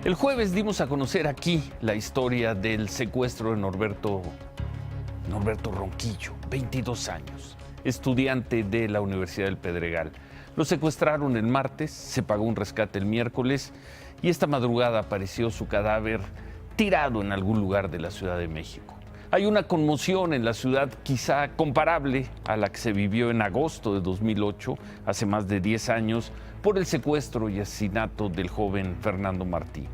El jueves dimos a conocer aquí la historia del secuestro de Norberto Ronquillo, 22 años, estudiante de la Universidad del Pedregal. Lo secuestraron el martes, se pagó un rescate el miércoles y esta madrugada apareció su cadáver tirado en algún lugar de la Ciudad de México. Hay una conmoción en la ciudad quizá comparable a la que se vivió en agosto de 2008, hace más de 10 años, por el secuestro y asesinato del joven Fernando Martí.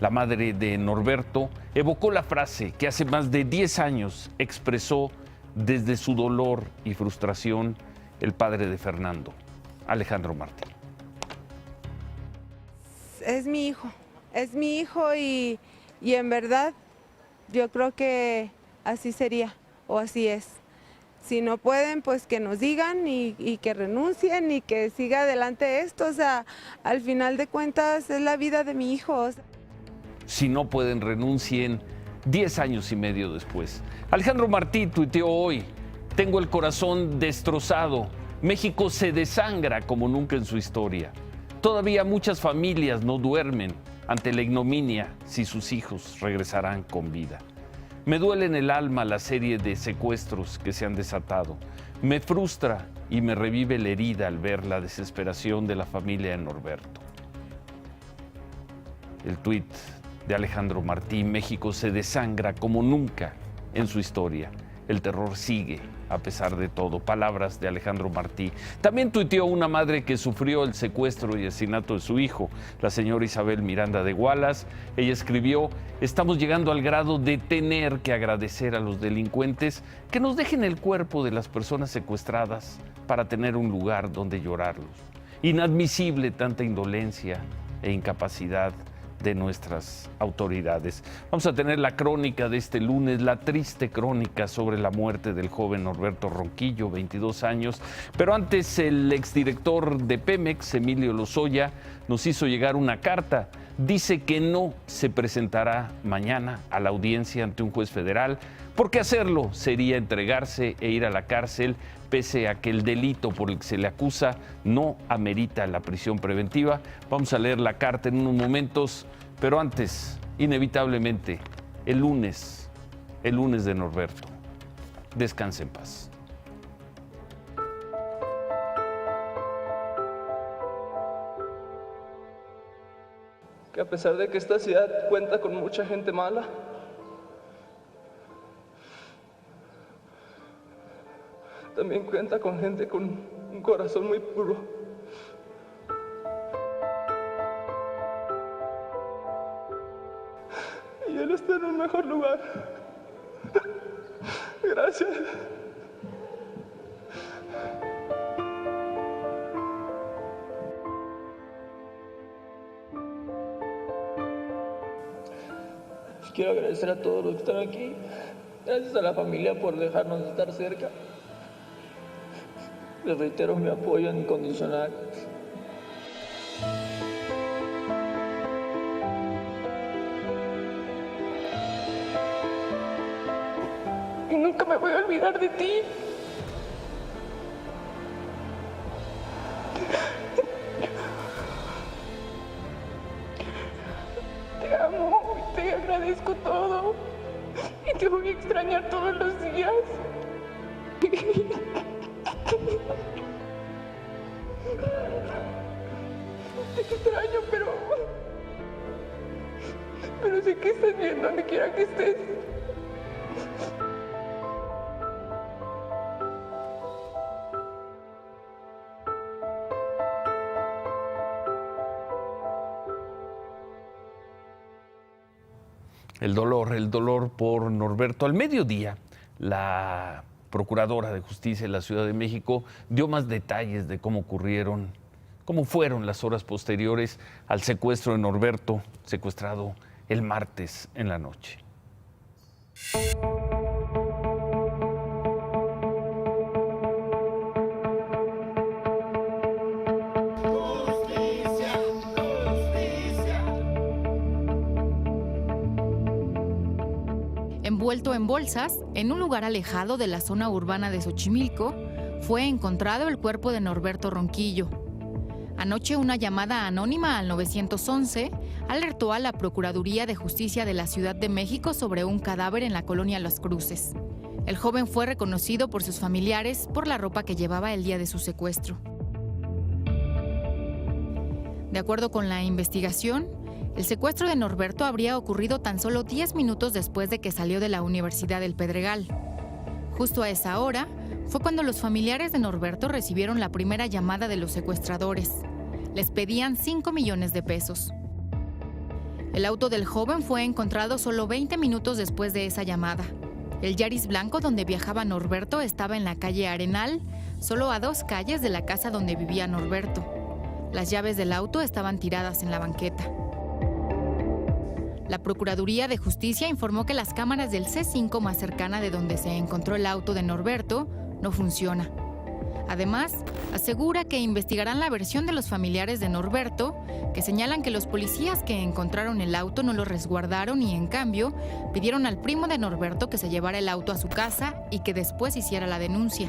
La madre de Norberto evocó la frase que hace más de 10 años expresó desde su dolor y frustración el padre de Fernando, Alejandro Martí. Es mi hijo y en verdad yo creo que así sería o así es. Si no pueden, pues que nos digan y que renuncien y que siga adelante esto. O sea, al final de cuentas es la vida de mi hijo. O sea. Si no pueden, renuncien 10 años y medio después. Alejandro Martí tuiteó hoy: tengo el corazón destrozado. México se desangra como nunca en su historia. Todavía muchas familias no duermen ante la ignominia si sus hijos regresarán con vida. Me duele en el alma la serie de secuestros que se han desatado. Me frustra y me revive la herida al ver la desesperación de la familia de Norberto. El tuit de Alejandro Martí: México se desangra como nunca en su historia. El terror sigue a pesar de todo. Palabras de Alejandro Martí. También tuiteó una madre que sufrió el secuestro y asesinato de su hijo, la señora Isabel Miranda de Wallace. Ella escribió: estamos llegando al grado de tener que agradecer a los delincuentes que nos dejen el cuerpo de las personas secuestradas para tener un lugar donde llorarlos. Inadmisible tanta indolencia e incapacidad de nuestras autoridades. Vamos a tener la crónica de este lunes, la triste crónica sobre la muerte del joven Norberto Ronquillo, 22 años. Pero antes, el exdirector de Pemex, Emilio Lozoya, nos hizo llegar una carta. Dice que no se presentará mañana a la audiencia ante un juez federal, porque hacerlo sería entregarse e ir a la cárcel, pese a que el delito por el que se le acusa no amerita la prisión preventiva. Vamos a leer la carta en unos momentos, pero antes, inevitablemente, el lunes de Norberto. Descanse en paz. Que a pesar de que esta ciudad cuenta con mucha gente mala, también cuenta con gente con un corazón muy puro. Y él está en un mejor lugar. Gracias. Quiero agradecer a todos los que están aquí. Gracias a la familia por dejarnos estar cerca. Les reitero mi apoyo incondicional. Y nunca me voy a olvidar de ti. Te amo y te agradezco todo. Y te voy a extrañar todos los días. Te extraño, pero sé que estás bien donde quiera que estés. El dolor por Norberto. Al mediodía, la Procuradora de Justicia de la Ciudad de México dio más detalles de cómo fueron las horas posteriores al secuestro de Norberto, secuestrado el martes en la noche. Envuelto en bolsas, en un lugar alejado de la zona urbana de Xochimilco, fue encontrado el cuerpo de Norberto Ronquillo. Anoche una llamada anónima al 911 alertó a la Procuraduría de Justicia de la Ciudad de México sobre un cadáver en la colonia Las Cruces. El joven fue reconocido por sus familiares por la ropa que llevaba el día de su secuestro. De acuerdo con la investigación, el secuestro de Norberto habría ocurrido tan solo 10 minutos después de que salió de la Universidad del Pedregal. Justo a esa hora fue cuando los familiares de Norberto recibieron la primera llamada de los secuestradores. Les pedían 5 millones de pesos. El auto del joven fue encontrado solo 20 minutos después de esa llamada. El Yaris blanco donde viajaba Norberto estaba en la calle Arenal, solo a 2 calles de la casa donde vivía Norberto. Las llaves del auto estaban tiradas en la banqueta. La Procuraduría de Justicia informó que las cámaras del C5 más cercana de donde se encontró el auto de Norberto no funciona. Además, asegura que investigarán la versión de los familiares de Norberto, que señalan que los policías que encontraron el auto no lo resguardaron y, en cambio, pidieron al primo de Norberto que se llevara el auto a su casa y que después hiciera la denuncia.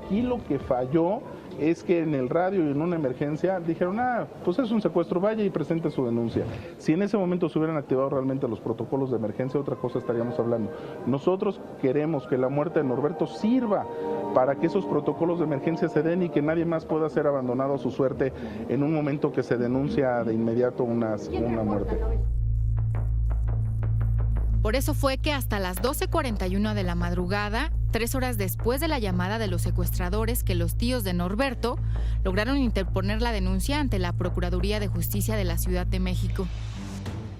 Aquí lo que falló es que en el radio y en una emergencia dijeron, pues es un secuestro, vaya y presente su denuncia. Si en ese momento se hubieran activado realmente los protocolos de emergencia, otra cosa estaríamos hablando. Nosotros queremos que la muerte de Norberto sirva para que esos protocolos de emergencia se den y que nadie más pueda ser abandonado a su suerte en un momento que se denuncia de inmediato una muerte. Por eso fue que hasta las 12:41 de la madrugada, 3 horas después de la llamada de los secuestradores, que los tíos de Norberto lograron interponer la denuncia ante la Procuraduría de Justicia de la Ciudad de México.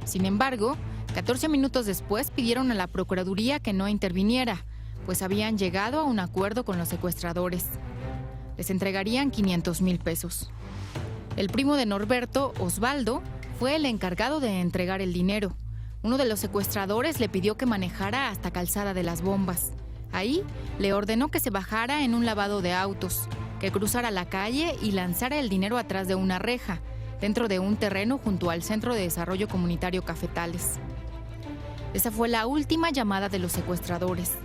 Sin embargo, 14 minutos después pidieron a la Procuraduría que no interviniera, pues habían llegado a un acuerdo con los secuestradores. Les entregarían 500,000 pesos. El primo de Norberto, Osvaldo, fue el encargado de entregar el dinero. Uno de los secuestradores le pidió que manejara hasta Calzada de las Bombas. Ahí le ordenó que se bajara en un lavado de autos, que cruzara la calle y lanzara el dinero atrás de una reja, dentro de un terreno junto al Centro de Desarrollo Comunitario Cafetales. Esa fue la última llamada de los secuestradores.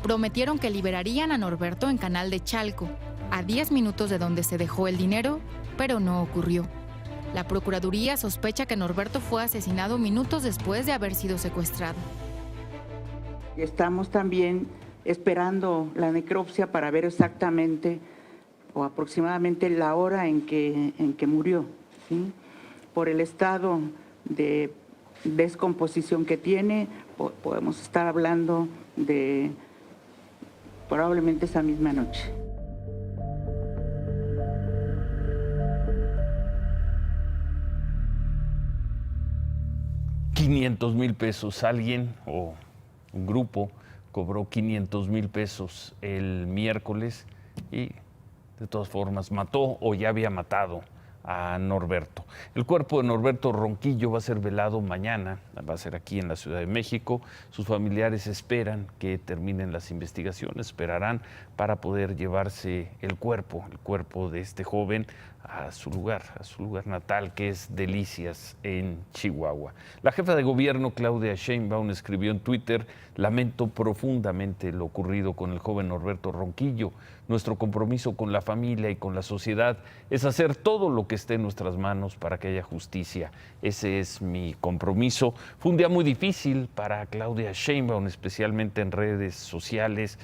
Prometieron que liberarían a Norberto en Canal de Chalco, a 10 minutos de donde se dejó el dinero, pero no ocurrió. La Procuraduría sospecha que Norberto fue asesinado minutos después de haber sido secuestrado. Estamos también esperando la necropsia para ver exactamente o aproximadamente la hora en que murió, ¿sí? Por el estado de descomposición que tiene, podemos estar hablando de probablemente esa misma noche. $500,000 pesos. Alguien o un grupo cobró $500,000 pesos el miércoles y de todas formas mató o ya había matado a Norberto. El cuerpo de Norberto Ronquillo va a ser velado mañana, va a ser aquí en la Ciudad de México. Sus familiares esperan que terminen las investigaciones, esperarán para poder llevarse el cuerpo de este joven a su lugar natal, que es Delicias, en Chihuahua. La jefa de gobierno, Claudia Sheinbaum, escribió en Twitter: lamento profundamente lo ocurrido con el joven Norberto Ronquillo. Nuestro compromiso con la familia y con la sociedad es hacer todo lo que esté en nuestras manos para que haya justicia. Ese es mi compromiso. Fue un día muy difícil para Claudia Sheinbaum, especialmente en redes sociales.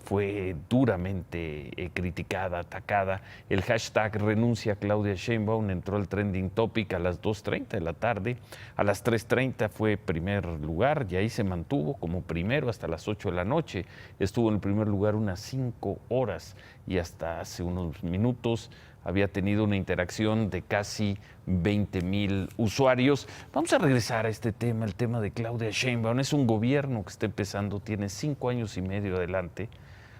Fue duramente criticada, atacada. El hashtag renuncia Claudia Sheinbaum entró al trending topic a las 2:30 de la tarde. A las 3:30 fue primer lugar y ahí se mantuvo como primero hasta las 8 de la noche. Estuvo en el primer lugar unas 5 horas y hasta hace unos minutos había tenido una interacción de casi 20,000 usuarios. Vamos a regresar a este tema, el tema de Claudia Sheinbaum. Es un gobierno que está empezando, tiene 5 años y medio adelante.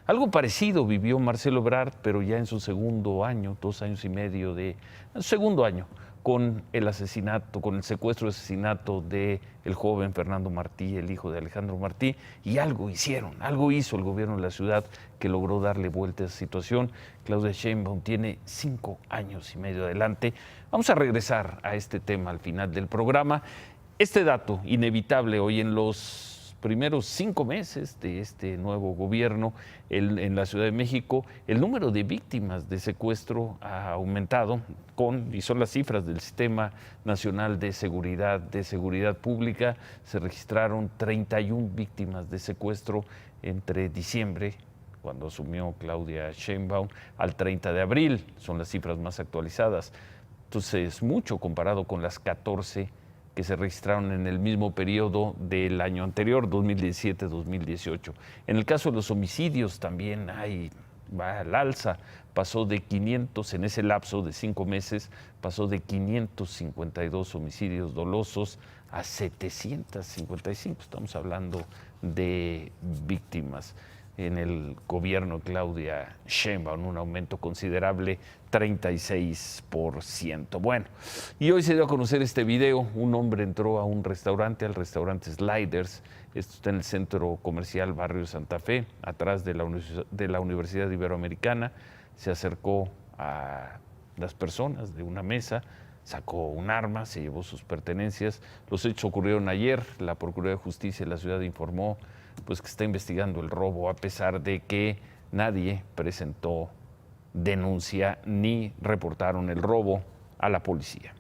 Algo parecido vivió Marcelo Ebrard, pero ya en su segundo año, 2 años y medio de segundo año, con el asesinato, con el secuestro y asesinato de el joven Fernando Martí, el hijo de Alejandro Martí, y algo hizo el gobierno de la ciudad que logró darle vuelta a esa situación. Claudia Sheinbaum tiene 5 años y medio adelante. Vamos a regresar a este tema al final del programa. Este dato inevitable hoy en los primeros 5 meses de este nuevo gobierno en la Ciudad de México, el número de víctimas de secuestro ha aumentado y son las cifras del Sistema Nacional de Seguridad Pública. Se registraron 31 víctimas de secuestro entre diciembre, cuando asumió Claudia Sheinbaum, al 30 de abril. Son las cifras más actualizadas. Entonces, es mucho comparado con las 14 que se registraron en el mismo periodo del año anterior, 2017-2018. En el caso de los homicidios también va al alza. Pasó de 500, en ese lapso de 5 meses, pasó de 552 homicidios dolosos a 755. Estamos hablando de víctimas. En el gobierno de Claudia Sheinbaum, un aumento considerable, 36%. Bueno, y hoy se dio a conocer este video. Un hombre entró a un restaurante, al restaurante Sliders. Esto está en el centro comercial Barrio Santa Fe, atrás de la Universidad Iberoamericana. Se acercó a las personas de una mesa, sacó un arma, se llevó sus pertenencias. Los hechos ocurrieron ayer. La Procuraduría de Justicia de la ciudad informó que está investigando el robo, a pesar de que nadie presentó denuncia ni reportaron el robo a la policía.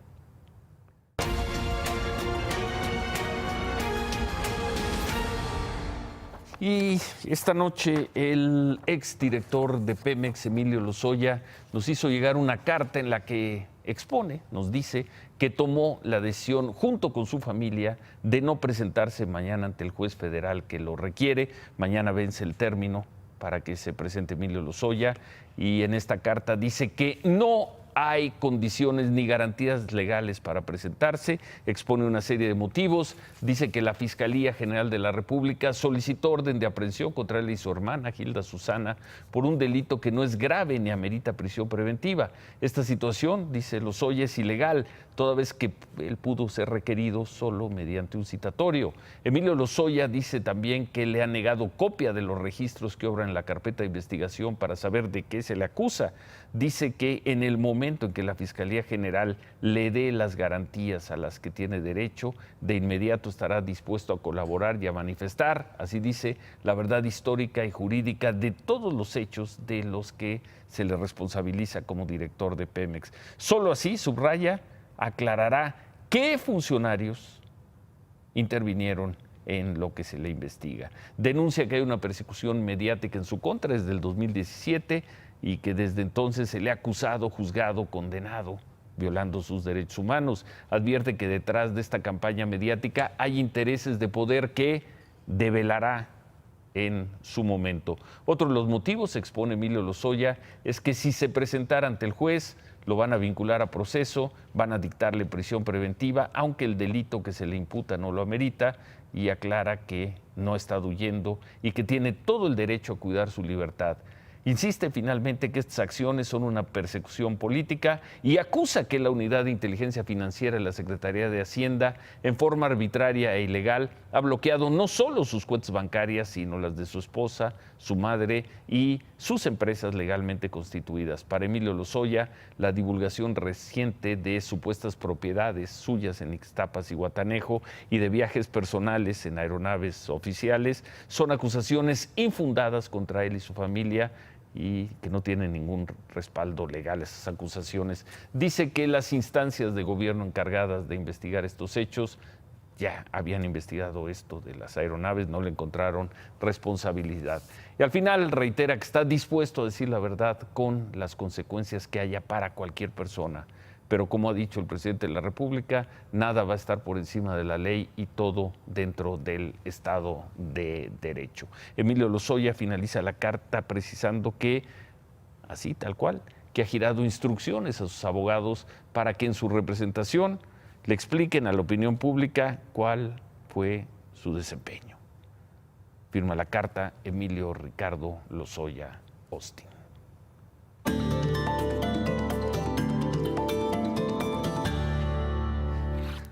Y esta noche el exdirector de Pemex, Emilio Lozoya, nos hizo llegar una carta en la que expone, nos dice que tomó la decisión junto con su familia de no presentarse mañana ante el juez federal que lo requiere. Mañana vence el término para que se presente Emilio Lozoya, y en esta carta dice que no hay condiciones ni garantías legales para presentarse. Expone una serie de motivos. Dice que la Fiscalía General de la República solicitó orden de aprehensión contra él y su hermana, Gilda Susana, por un delito que no es grave ni amerita prisión preventiva. Esta situación, dice Lozoya, es ilegal, toda vez que él pudo ser requerido solo mediante un citatorio. Emilio Lozoya dice también que le ha negado copia de los registros que obran en la carpeta de investigación para saber de qué se le acusa. Dice que en el momento en que la Fiscalía General le dé las garantías a las que tiene derecho, de inmediato estará dispuesto a colaborar y a manifestar, así dice, la verdad histórica y jurídica de todos los hechos de los que se le responsabiliza como director de Pemex. Solo así, subraya, aclarará qué funcionarios intervinieron en lo que se le investiga. Denuncia que hay una persecución mediática en su contra desde el 2017 y que desde entonces se le ha acusado, juzgado, condenado, violando sus derechos humanos. Advierte que detrás de esta campaña mediática hay intereses de poder que develará en su momento. Otro de los motivos, expone Emilio Lozoya, es que si se presentara ante el juez, lo van a vincular a proceso, van a dictarle prisión preventiva, aunque el delito que se le imputa no lo amerita, y aclara que no ha estado huyendo y que tiene todo el derecho a cuidar su libertad. Insiste finalmente que estas acciones son una persecución política y acusa que la Unidad de Inteligencia Financiera de la Secretaría de Hacienda, en forma arbitraria e ilegal, ha bloqueado no solo sus cuentas bancarias, sino las de su esposa, su madre y sus empresas legalmente constituidas. Para Emilio Lozoya, la divulgación reciente de supuestas propiedades suyas en Ixtapas y Guatanejo y de viajes personales en aeronaves oficiales son acusaciones infundadas contra él y su familia, y que no tiene ningún respaldo legal esas acusaciones. Dice que las instancias de gobierno encargadas de investigar estos hechos ya habían investigado esto de las aeronaves, no le encontraron responsabilidad. Y al final reitera que está dispuesto a decir la verdad con las consecuencias que haya para cualquier persona. Pero como ha dicho el presidente de la República, nada va a estar por encima de la ley y todo dentro del Estado de Derecho. Emilio Lozoya finaliza la carta precisando que, así tal cual, que ha girado instrucciones a sus abogados para que en su representación le expliquen a la opinión pública cuál fue su desempeño. Firma la carta Emilio Ricardo Lozoya Austin.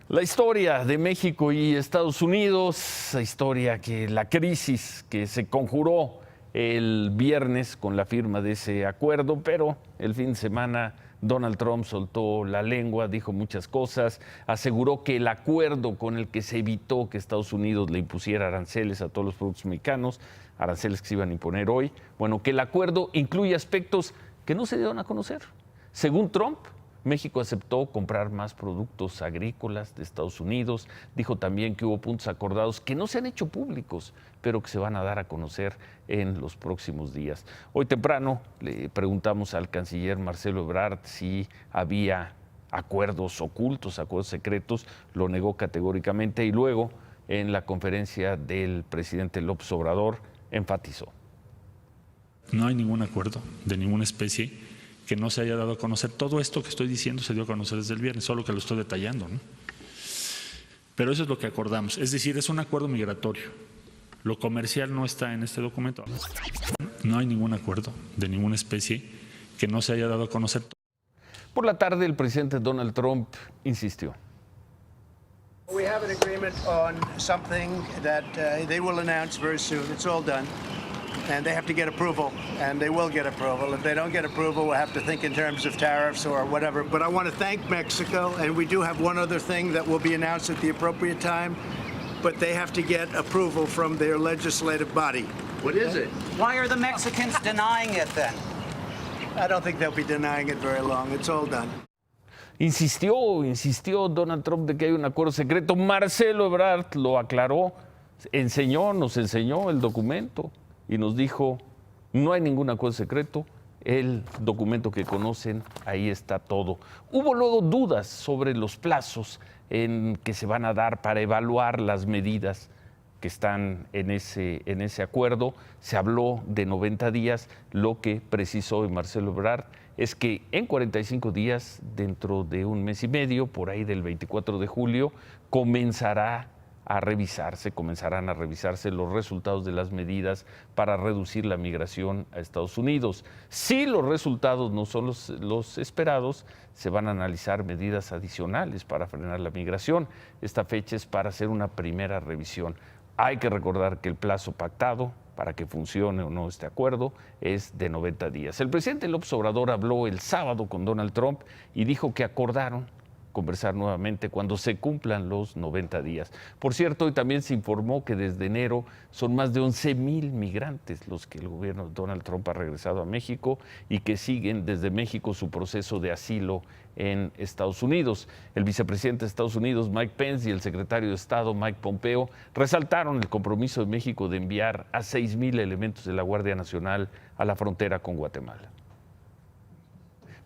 La historia de México y Estados Unidos, la historia la crisis que se conjuró el viernes con la firma de ese acuerdo, pero el fin de semana Donald Trump soltó la lengua, dijo muchas cosas, aseguró que el acuerdo con el que se evitó que Estados Unidos le impusiera aranceles a todos los productos mexicanos, aranceles que se iban a imponer hoy, bueno, que el acuerdo incluye aspectos que no se dieron a conocer. Según Trump, México aceptó comprar más productos agrícolas de Estados Unidos. Dijo también que hubo puntos acordados que no se han hecho públicos, pero que se van a dar a conocer en los próximos días. Hoy temprano le preguntamos al canciller Marcelo Ebrard si había acuerdos ocultos, acuerdos secretos. Lo negó categóricamente y luego, en la conferencia del presidente López Obrador, enfatizó. No hay ningún acuerdo de ninguna especie que no se haya dado a conocer. Todo esto que estoy diciendo se dio a conocer desde el viernes, solo que lo estoy detallando, ¿no? Pero eso es lo que acordamos. Es decir, es un acuerdo migratorio. Lo comercial no está en este documento. No hay ningún acuerdo de ninguna especie que no se haya dado a conocer. Por la tarde, el presidente Donald Trump insistió. We have an agreement on something that they will announce very soon. It's all done. And they have to get approval, and they will get approval. If they don't get approval, we'll have to think in terms of tariffs or whatever. But I want to thank Mexico, and we do have one other thing that will be announced at the appropriate time, but they have to get approval from their legislative body. What is it? Why are the Mexicans denying it then? I don't think they'll be denying it very long. It's all done. Insistió Donald Trump de que hay un acuerdo secreto. Marcelo Ebrard lo aclaró, nos enseñó el documento y nos dijo, no hay ningún acuerdo secreto, el documento que conocen, ahí está todo. Hubo luego dudas sobre los plazos en que se van a dar para evaluar las medidas que están en ese acuerdo. Se habló de 90 días, lo que precisó hoy Marcelo Ebrard es que en 45 días, dentro de un mes y medio, por ahí del 24 de julio, comenzarán a revisarse los resultados de las medidas para reducir la migración a Estados Unidos. Si los resultados no son los esperados, se van a analizar medidas adicionales para frenar la migración. Esta fecha es para hacer una primera revisión. Hay que recordar que el plazo pactado para que funcione o no este acuerdo es de 90 días. El presidente López Obrador habló el sábado con Donald Trump y dijo que acordaron conversar nuevamente cuando se cumplan los 90 días. Por cierto, hoy también se informó que desde enero son más de 11,000 migrantes los que el gobierno de Donald Trump ha regresado a México y que siguen desde México su proceso de asilo en Estados Unidos. El vicepresidente de Estados Unidos, Mike Pence, y el secretario de Estado, Mike Pompeo, resaltaron el compromiso de México de enviar a 6,000 elementos de la Guardia Nacional a la frontera con Guatemala.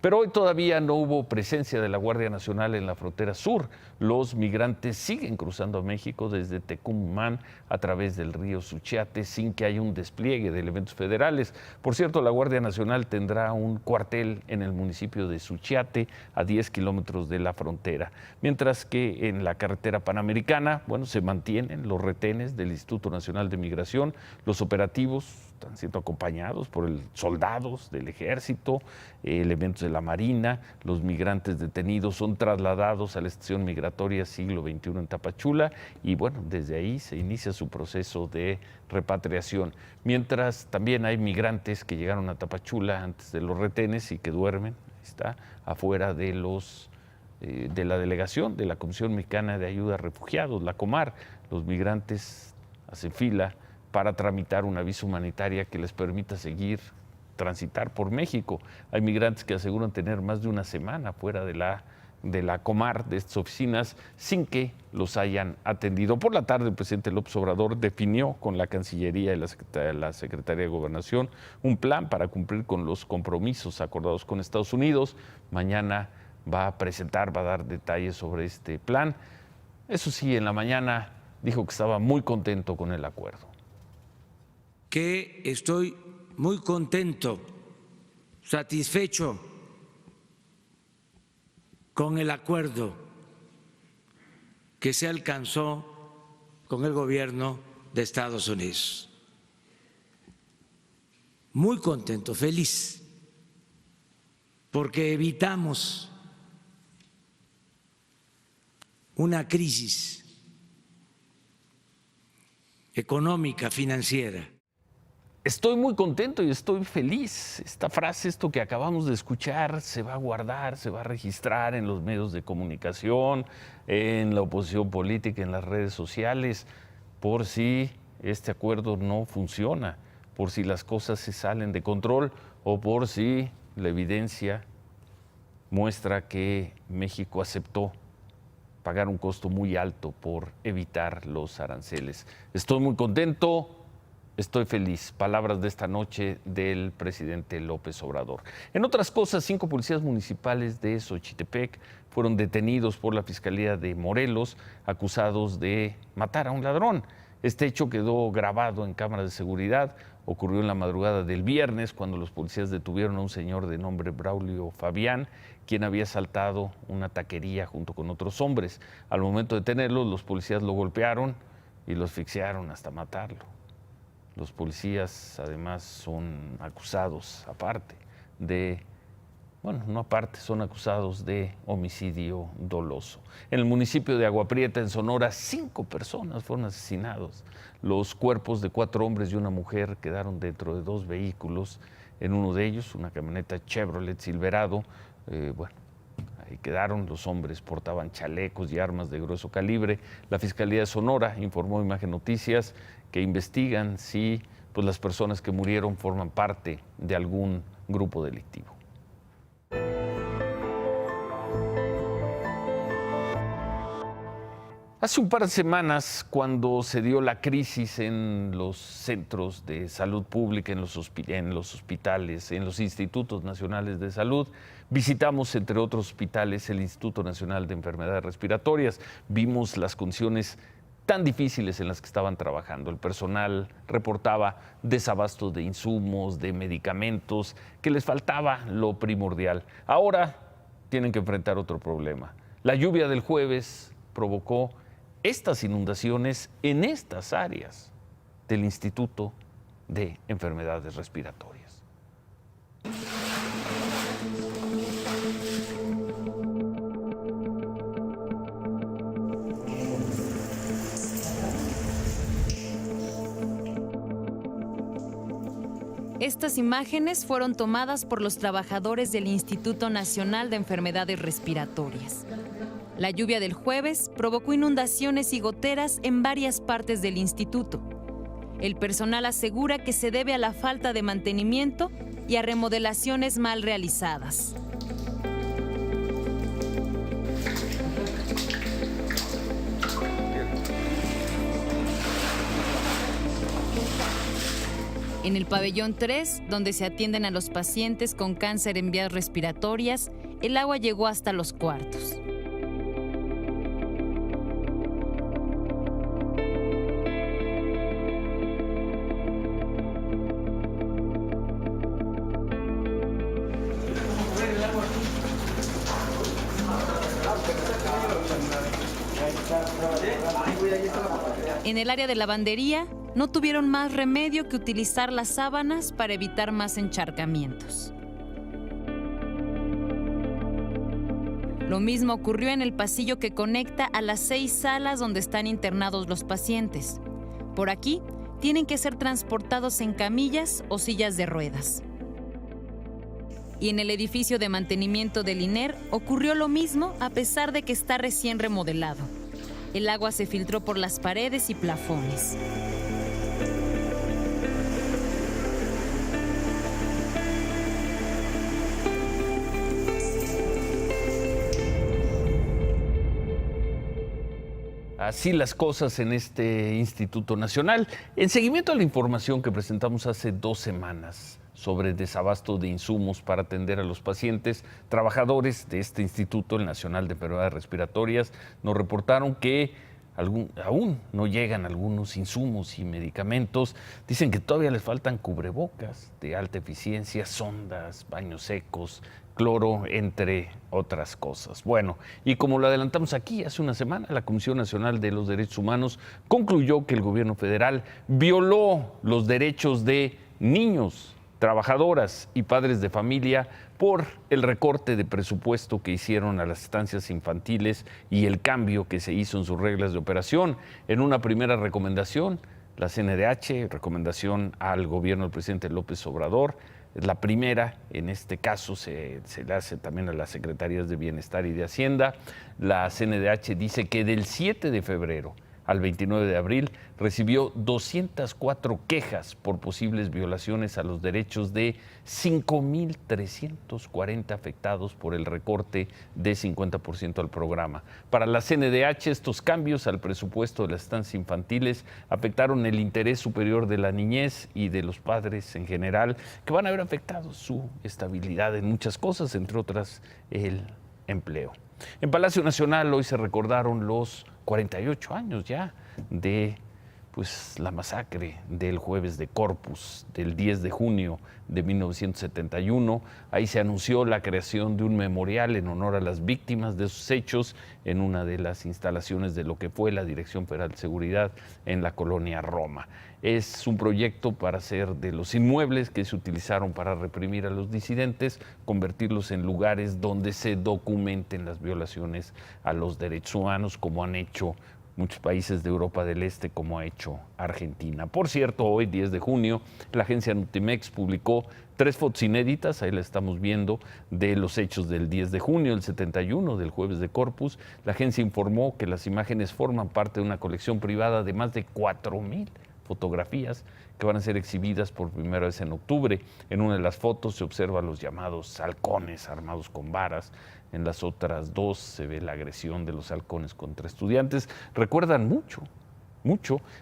Pero hoy todavía no hubo presencia de la Guardia Nacional en la frontera sur. Los migrantes siguen cruzando a México desde Tecumán a través del río Suchiate sin que haya un despliegue de elementos federales. Por cierto, la Guardia Nacional tendrá un cuartel en el municipio de Suchiate, a 10 kilómetros de la frontera. Mientras que en la carretera panamericana, se mantienen los retenes del Instituto Nacional de Migración. Los operativos están siendo acompañados por soldados del ejército, elementos de la Marina. Los migrantes detenidos son trasladados a la estación migratoria Siglo XXI en Tapachula y desde ahí se inicia su proceso de repatriación. Mientras también hay migrantes que llegaron a Tapachula antes de los retenes y que duermen, afuera de la delegación de la Comisión Mexicana de Ayuda a Refugiados, la Comar. Los migrantes hacen fila para tramitar una visa humanitaria que les permita transitar por México. Hay migrantes que aseguran tener más de una semana fuera de la Comar, de estas oficinas, sin que los hayan atendido. Por la tarde, el presidente López Obrador definió con la Cancillería y la Secretaría de Gobernación un plan para cumplir con los compromisos acordados con Estados Unidos. Mañana va a dar detalles sobre este plan. Eso sí, en la mañana dijo que estaba muy contento con el acuerdo. Que estoy muy contento, satisfecho con el acuerdo que se alcanzó con el gobierno de Estados Unidos. Muy contento, feliz, porque evitamos una crisis económica, financiera. Estoy muy contento y estoy feliz. Esta frase, esto que acabamos de escuchar, se va a guardar, se va a registrar en los medios de comunicación, en la oposición política, en las redes sociales, por si este acuerdo no funciona, por si las cosas se salen de control o por si la evidencia muestra que México aceptó pagar un costo muy alto por evitar los aranceles. Estoy muy contento. Estoy feliz. Palabras de esta noche del presidente López Obrador. En otras cosas, 5 policías municipales de Xochitepec fueron detenidos por la Fiscalía de Morelos, acusados de matar a un ladrón. Este hecho quedó grabado en cámaras de seguridad. Ocurrió en la madrugada del viernes, cuando los policías detuvieron a un señor de nombre Braulio Fabián, quien había asaltado una taquería junto con otros hombres. Al momento de detenerlo, los policías lo golpearon y lo asfixiaron hasta matarlo. Los policías además son acusados, son acusados de homicidio doloso. En el municipio de Agua Prieta, en Sonora, 5 personas fueron asesinados. Los cuerpos de 4 hombres y una mujer quedaron dentro de 2 vehículos. En uno de ellos, una camioneta Chevrolet Silverado, ahí quedaron. Los hombres portaban chalecos y armas de grueso calibre. La Fiscalía de Sonora informó a Imagen Noticias que investigan si las personas que murieron forman parte de algún grupo delictivo. Hace un par de semanas, cuando se dio la crisis en los centros de salud pública, en los hospitales, en los institutos nacionales de salud, visitamos, entre otros hospitales, el Instituto Nacional de Enfermedades Respiratorias. Vimos las condiciones tan difíciles en las que estaban trabajando. El personal reportaba desabasto de insumos, de medicamentos, que les faltaba lo primordial. Ahora tienen que enfrentar otro problema. La lluvia del jueves provocó estas inundaciones en estas áreas del Instituto de Enfermedades Respiratorias. Estas imágenes fueron tomadas por los trabajadores del Instituto Nacional de Enfermedades Respiratorias. La lluvia del jueves provocó inundaciones y goteras en varias partes del instituto. El personal asegura que se debe a la falta de mantenimiento y a remodelaciones mal realizadas. En el pabellón 3, donde se atienden a los pacientes con cáncer en vías respiratorias, el agua llegó hasta los cuartos. En el área de lavandería, no tuvieron más remedio que utilizar las sábanas para evitar más encharcamientos. Lo mismo ocurrió en el pasillo que conecta a las 6 salas donde están internados los pacientes. Por aquí, tienen que ser transportados en camillas o sillas de ruedas. Y en el edificio de mantenimiento del INER ocurrió lo mismo a pesar de que está recién remodelado. El agua se filtró por las paredes y plafones. Así las cosas en este Instituto Nacional. En seguimiento a la información que presentamos hace 2 semanas sobre el desabasto de insumos para atender a los pacientes, trabajadores de este Instituto, el Nacional de Enfermedades Respiratorias, nos reportaron que aún no llegan algunos insumos y medicamentos. Dicen que todavía les faltan cubrebocas de alta eficiencia, sondas, baños secos, cloro, entre otras cosas. Bueno, y como lo adelantamos aquí hace una semana, la Comisión Nacional de los Derechos Humanos concluyó que el gobierno federal violó los derechos de niños, trabajadoras y padres de familia por el recorte de presupuesto que hicieron a las estancias infantiles y el cambio que se hizo en sus reglas de operación. En una primera recomendación, la CNDH, recomendación al gobierno del presidente López Obrador. Es la primera, en este caso se le hace también a las Secretarías de Bienestar y de Hacienda. La CNDH dice que del 7 de febrero al 29 de abril recibió 204 quejas por posibles violaciones a los derechos de 5,340 afectados por el recorte de 50% al programa. Para la CNDH, estos cambios al presupuesto de las estancias infantiles afectaron el interés superior de la niñez y de los padres en general, que van a ver afectado su estabilidad en muchas cosas, entre otras el empleo. En Palacio Nacional hoy se recordaron los 48 años ya de la masacre del Jueves de Corpus, del 10 de junio de 1971. Ahí se anunció la creación de un memorial en honor a las víctimas de esos hechos en una de las instalaciones de lo que fue la Dirección Federal de Seguridad en la colonia Roma. Es un proyecto para hacer de los inmuebles que se utilizaron para reprimir a los disidentes, convertirlos en lugares donde se documenten las violaciones a los derechos humanos, como han hecho muchos países de Europa del Este, como ha hecho Argentina. Por cierto, hoy, 10 de junio, la agencia Notimex publicó 3 fotos inéditas, ahí la estamos viendo, de los hechos del 10 de junio, el 71, del Jueves de Corpus. La agencia informó que las imágenes forman parte de una colección privada de más de 4,000 fotografías que van a ser exhibidas por primera vez en octubre. En una de las fotos se observan los llamados halcones armados con varas. En las otras 2 se ve la agresión de los halcones contra estudiantes. Recuerdan mucho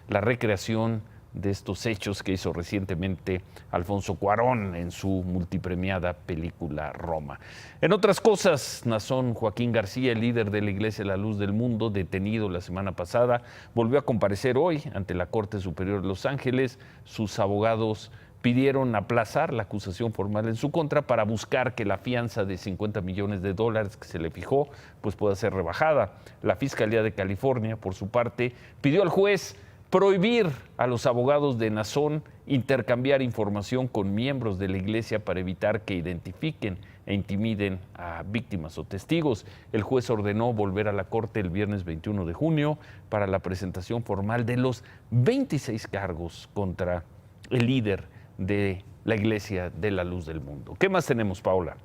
la recreación de estos hechos que hizo recientemente Alfonso Cuarón en su multipremiada película Roma. En otras cosas, Nazón Joaquín García, el líder de la Iglesia La Luz del Mundo, detenido la semana pasada, volvió a comparecer hoy ante la Corte Superior de Los Ángeles. Sus abogados pidieron aplazar la acusación formal en su contra para buscar que la fianza de $50 millones que se le fijó pueda ser rebajada. La Fiscalía de California, por su parte, pidió al juez prohibir a los abogados de Nazón intercambiar información con miembros de la Iglesia para evitar que identifiquen e intimiden a víctimas o testigos. El juez ordenó volver a la corte el viernes 21 de junio para la presentación formal de los 26 cargos contra el líder de la Iglesia de la Luz del Mundo. ¿Qué más tenemos, Paula?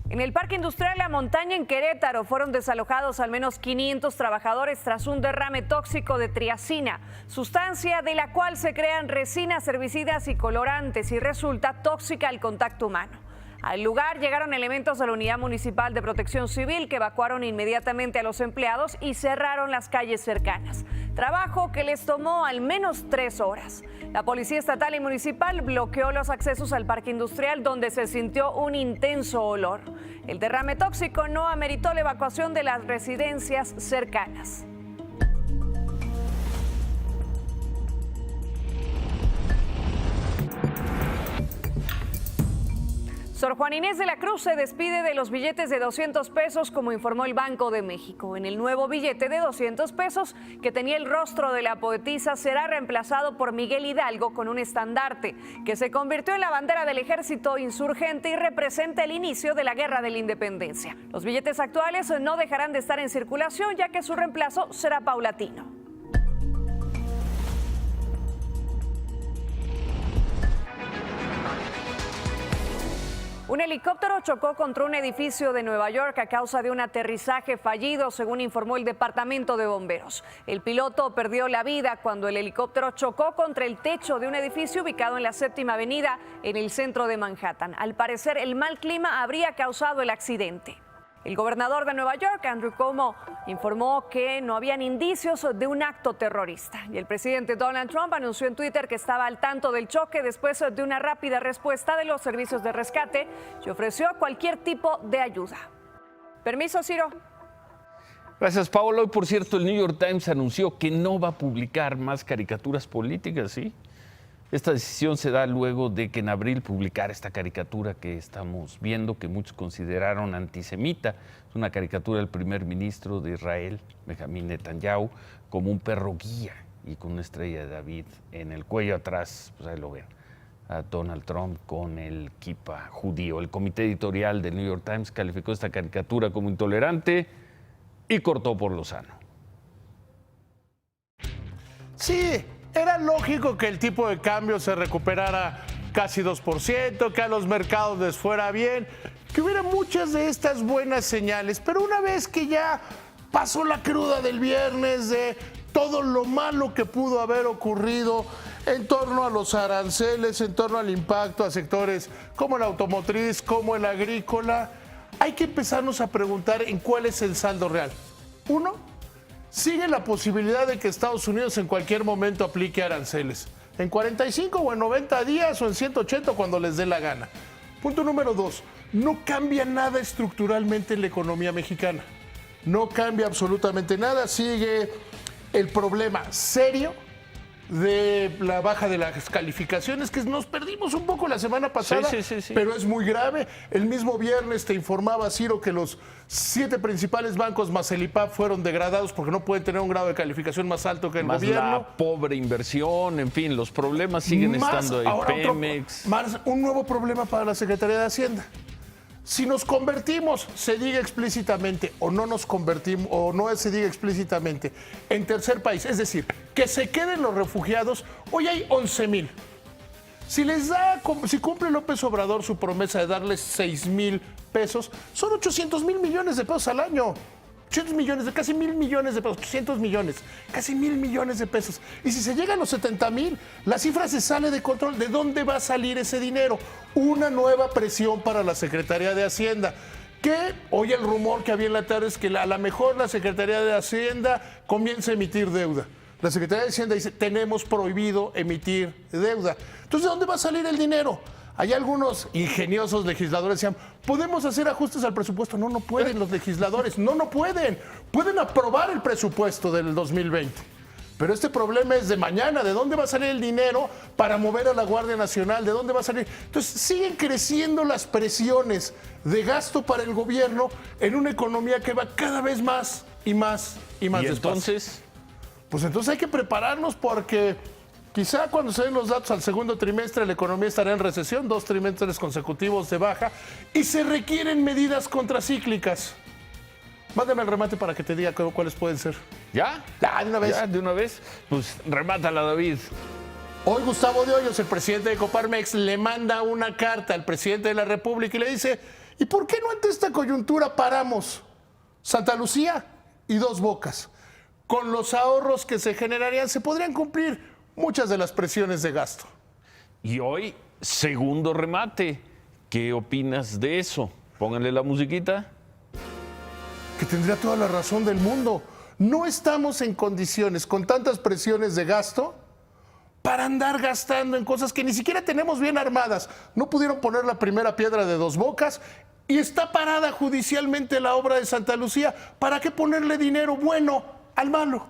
En el Parque Industrial La Montaña, en Querétaro, fueron desalojados al menos 500 trabajadores tras un derrame tóxico de triacina, sustancia de la cual se crean resinas, herbicidas y colorantes y resulta tóxica al contacto humano. Al lugar llegaron elementos de la Unidad Municipal de Protección Civil que evacuaron inmediatamente a los empleados y cerraron las calles cercanas. Trabajo que les tomó al menos 3 horas. La Policía Estatal y Municipal bloqueó los accesos al Parque Industrial, donde se sintió un intenso olor. El derrame tóxico no ameritó la evacuación de las residencias cercanas. Sor Juana Inés de la Cruz se despide de los billetes de 200 pesos, como informó el Banco de México. En el nuevo billete de 200 pesos, que tenía el rostro de la poetisa, será reemplazado por Miguel Hidalgo con un estandarte que se convirtió en la bandera del ejército insurgente y representa el inicio de la Guerra de la Independencia. Los billetes actuales no dejarán de estar en circulación, ya que su reemplazo será paulatino. Un helicóptero chocó contra un edificio de Nueva York a causa de un aterrizaje fallido, según informó el Departamento de Bomberos. El piloto perdió la vida cuando el helicóptero chocó contra el techo de un edificio ubicado en la 7ª Avenida, en el centro de Manhattan. Al parecer, el mal clima habría causado el accidente. El gobernador de Nueva York, Andrew Cuomo, informó que no habían indicios de un acto terrorista. Y el presidente Donald Trump anunció en Twitter que estaba al tanto del choque después de una rápida respuesta de los servicios de rescate y ofreció cualquier tipo de ayuda. Permiso, Ciro. Gracias, Paola. Hoy, por cierto, el New York Times anunció que no va a publicar más caricaturas políticas, ¿sí? Esta decisión se da luego de que en abril publicara esta caricatura que estamos viendo, que muchos consideraron antisemita. Es una caricatura del primer ministro de Israel, Benjamín Netanyahu, como un perro guía y con una estrella de David en el cuello atrás, pues ahí lo ven. a Donald Trump con el kippah judío. El comité editorial del New York Times calificó esta caricatura como intolerante y cortó por lo sano. Sí, era lógico que el tipo de cambio se recuperara casi 2%, que a los mercados les fuera bien, que hubiera muchas de estas buenas señales, pero una vez que ya pasó la cruda del viernes de todo lo malo que pudo haber ocurrido en torno a los aranceles, en torno al impacto a sectores como el automotriz, como el agrícola, hay que empezarnos a preguntar en cuál es el saldo real. Uno, sigue la posibilidad de que Estados Unidos en cualquier momento aplique aranceles, en 45 o en 90 días o en 180 cuando les dé la gana. Punto número 2, no cambia nada estructuralmente en la economía mexicana. No cambia absolutamente nada, sigue el problema serio de la baja de las calificaciones, que nos perdimos un poco la semana pasada, sí. Pero es muy grave. El mismo viernes te informaba, Ciro, que los 7 principales bancos más el IPAP fueron degradados porque no pueden tener un grado de calificación más alto que el gobierno. La pobre inversión, en fin, los problemas siguen estando ahí. Ahora Pemex. Un nuevo problema para la Secretaría de Hacienda. Si nos convertimos, se diga explícitamente, o no nos convertimos, o no se diga explícitamente, en tercer país, es decir, que se queden los refugiados, hoy hay 11,000. Si cumple López Obrador su promesa de darles 6,000 pesos, son 800 mil millones de pesos al año. 800 millones, de casi 1,000 millones de pesos, 800 millones, casi 1,000 millones de pesos. Y si se llega a los 70,000, la cifra se sale de control. ¿De dónde va a salir ese dinero? Una nueva presión para la Secretaría de Hacienda. Que hoy el rumor que había en la tarde es que a lo mejor la Secretaría de Hacienda comienza a emitir deuda. La Secretaría de Hacienda dice, tenemos prohibido emitir deuda. Entonces, ¿de dónde va a salir el dinero? Hay algunos ingeniosos legisladores que decían, ¿podemos hacer ajustes al presupuesto? No pueden los legisladores, no pueden. Pueden aprobar el presupuesto del 2020. Pero este problema es de mañana, ¿de dónde va a salir el dinero para mover a la Guardia Nacional? ¿De dónde va a salir? Entonces siguen creciendo las presiones de gasto para el gobierno en una economía que va cada vez más y más y más despacio. Entonces? Pues entonces hay que prepararnos porque quizá cuando se den los datos al segundo trimestre la economía estará en recesión, 2 trimestres consecutivos de baja y se requieren medidas contracíclicas. Mándame el remate para que te diga cuáles pueden ser. ¿Ya? ¿Ya, de una vez? ¿Ya, de una vez? Pues remátala, David. Hoy Gustavo de Hoyos, el presidente de Coparmex, le manda una carta al presidente de la República y le dice, ¿y por qué no ante esta coyuntura paramos Santa Lucía y Dos Bocas? Con los ahorros que se generarían se podrían cumplir muchas de las presiones de gasto. Y hoy, segundo remate. ¿Qué opinas de eso? Pónganle la musiquita. Que tendría toda la razón del mundo. No estamos en condiciones con tantas presiones de gasto para andar gastando en cosas que ni siquiera tenemos bien armadas. No pudieron poner la primera piedra de Dos Bocas y está parada judicialmente la obra de Santa Lucía. ¿Para qué ponerle dinero bueno al malo?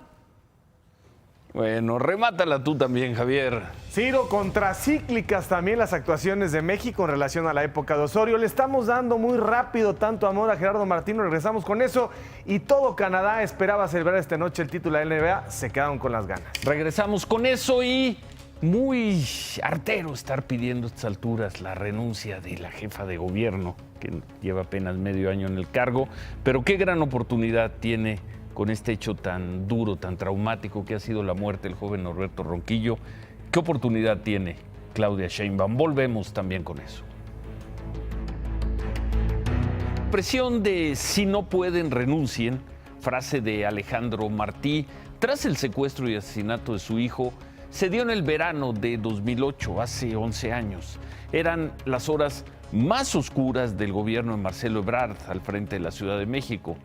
Bueno, remátala tú también, Javier. Ciro, contracíclicas también las actuaciones de México en relación a la época de Osorio. Le estamos dando muy rápido tanto amor a Gerardo Martino. Regresamos con eso y todo Canadá esperaba celebrar esta noche el título de la NBA. Se quedaron con las ganas. Regresamos con eso y muy artero estar pidiendo a estas alturas la renuncia de la jefa de gobierno, que lleva apenas medio año en el cargo. Pero qué gran oportunidad tiene con este hecho tan duro, tan traumático que ha sido la muerte del joven Norberto Ronquillo. ¿Qué oportunidad tiene Claudia Sheinbaum? Volvemos también con eso. Presión de si no pueden, renuncien, frase de Alejandro Martí, tras el secuestro y asesinato de su hijo, se dio en el verano de 2008, hace 11 años. Eran las horas más oscuras del gobierno de Marcelo Ebrard al frente de la Ciudad de México.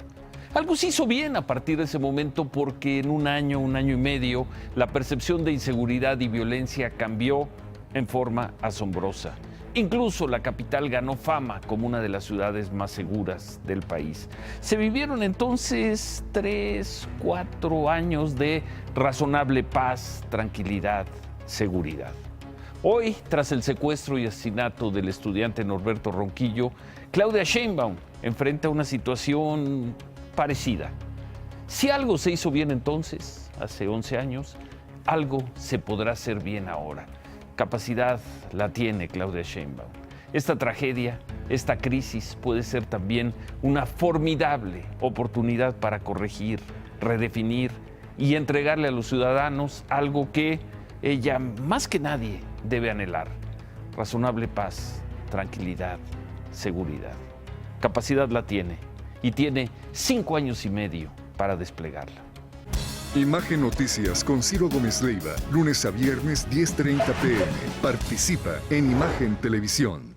Algo se hizo bien a partir de ese momento porque en un año y medio, la percepción de inseguridad y violencia cambió en forma asombrosa. Incluso la capital ganó fama como una de las ciudades más seguras del país. Se vivieron entonces 3, 4 años de razonable paz, tranquilidad, seguridad. Hoy, tras el secuestro y asesinato del estudiante Norberto Ronquillo, Claudia Sheinbaum enfrenta una situación parecida. Si algo se hizo bien entonces, hace 11 años, algo se podrá hacer bien ahora. Capacidad la tiene Claudia Sheinbaum. Esta tragedia, esta crisis puede ser también una formidable oportunidad para corregir, redefinir y entregarle a los ciudadanos algo que ella más que nadie debe anhelar: razonable paz, tranquilidad, seguridad. Capacidad la tiene y tiene 5 años y medio para desplegarla. Imagen Noticias con Ciro Gómez Leiva, lunes a viernes 10:30 p.m. Participa en Imagen Televisión.